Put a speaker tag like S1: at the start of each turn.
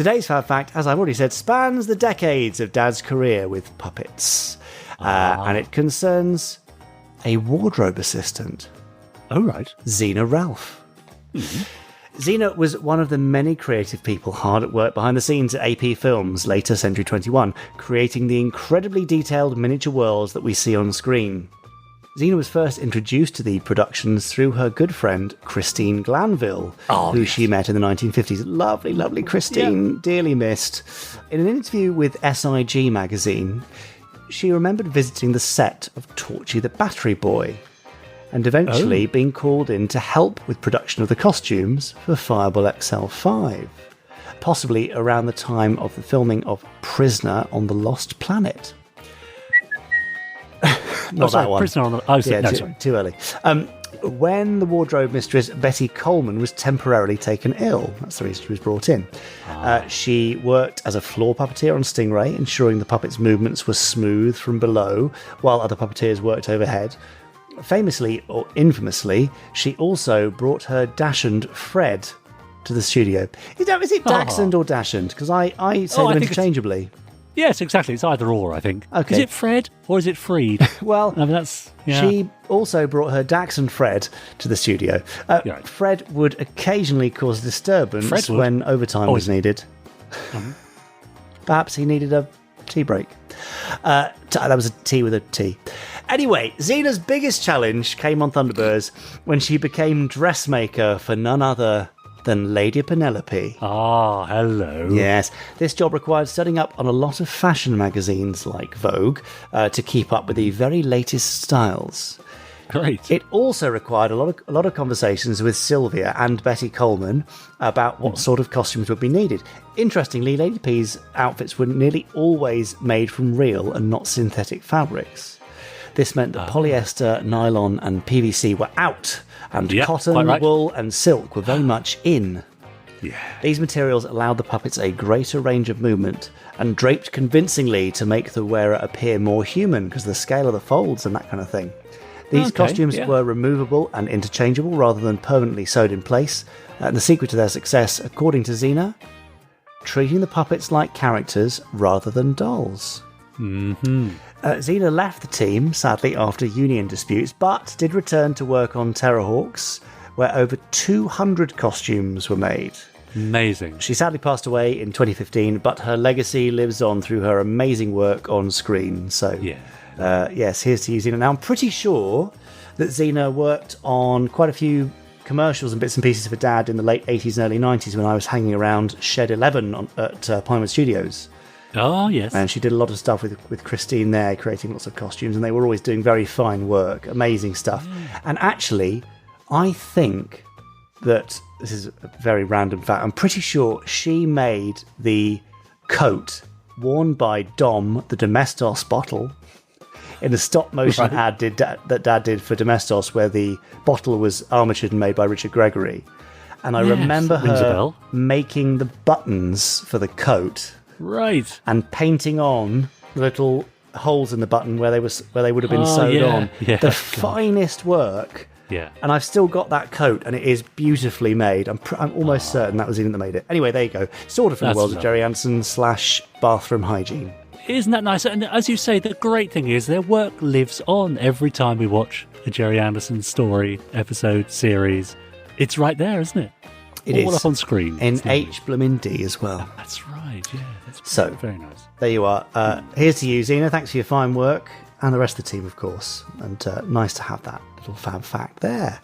S1: Today's fab fact, as I've already said, spans the decades of Dad's career with puppets. And it concerns a wardrobe assistant.
S2: Oh, right.
S1: Zena Ralph. Zena was one of the many creative people hard at work behind the scenes at AP Films, later Century 21, creating the incredibly detailed miniature worlds that we see on screen. Zena was first introduced to the productions through her good friend Christine Glanville, who she met in the 1950s. Lovely, lovely Christine, dearly missed. In an interview with SIG magazine, she remembered visiting the set of Torchy the Battery Boy, and eventually being called in to help with production of the costumes for Fireball XL5, possibly around the time of the filming of Prisoner on the Lost Planet. Not that one.
S2: Prisoner on the... sorry.
S1: Too early. When the wardrobe mistress Betty Coleman was temporarily taken ill, that's the reason she was brought in. She worked as a floor puppeteer on Stingray, ensuring the puppet's movements were smooth from below, while other puppeteers worked overhead. Famously or infamously, she also brought her dachshund Fred to the studio. Is it Dachshund or Dachshund? Because I say them interchangeably.
S2: Yes, exactly. It's either or, I think.
S1: Okay.
S2: Is it Fred or is it Freed?
S1: Well,
S2: I mean, that's... Yeah.
S1: She also brought her Dachshund Fred to the studio.
S2: Right.
S1: Fred would occasionally cause disturbance when overtime was needed. Perhaps he needed a tea break. That was a tea with a T. Anyway, Zena's biggest challenge came on Thunderbirds when she became dressmaker for none other than Lady Penelope.
S2: Ah, hello.
S1: Yes, this job required studying up on a lot of fashion magazines like Vogue to keep up with the very latest styles.
S2: Great.
S1: It also required a lot of conversations with Sylvia and Betty Coleman about what sort of costumes would be needed. Interestingly, Lady P's outfits were nearly always made from real and not synthetic fabrics. This meant that polyester, nylon and PVC were out, and cotton, wool and silk were very much in.
S2: Yeah.
S1: These materials allowed the puppets a greater range of movement and draped convincingly to make the wearer appear more human because of the scale of the folds and that kind of thing. These costumes were removable and interchangeable rather than permanently sewed in place. And the secret to their success, according to Zena, treating the puppets like characters rather than dolls. Zena left the team, sadly, after union disputes, but did return to work on Terrorhawks, where over 200 costumes were made.
S2: Amazing.
S1: She sadly passed away in 2015, but her legacy lives on through her amazing work on screen. So, yes, here's to you, Zena. Now, I'm pretty sure that Zena worked on quite a few commercials and bits and pieces for Dad in the late 80s and early 90s when I was hanging around Shed 11 at Pinewood Studios.
S2: Oh, yes.
S1: And she did a lot of stuff with Christine there, creating lots of costumes, and they were always doing very fine work, amazing stuff. And actually, I think that, this is a very random fact, I'm pretty sure she made the coat worn by Dom, the Domestos bottle, in a stop-motion ad that Dad did for Domestos, where the bottle was armatured and made by Richard Gregory. And I remember her making the buttons for the coat...
S2: Right.
S1: And painting on the little holes in the button where they would have been sewed on.
S2: Yeah,
S1: the finest work.
S2: Yeah.
S1: And I've still got that coat, and it is beautifully made. I'm almost certain that was Ian that made it. Anyway, there you go. Sort of from the world of Jerry Anderson / bathroom hygiene.
S2: Isn't that nice? And as you say, the great thing is their work lives on every time we watch a Jerry Anderson story, episode, series. It's right there, isn't it?
S1: It is.
S2: All up on screen.
S1: In H-D as well.
S2: That's right, yeah. That's very nice.
S1: There you are. Here's to you, Zena. Thanks for your fine work. And the rest of the team, of course. And nice to have that little fab fact there.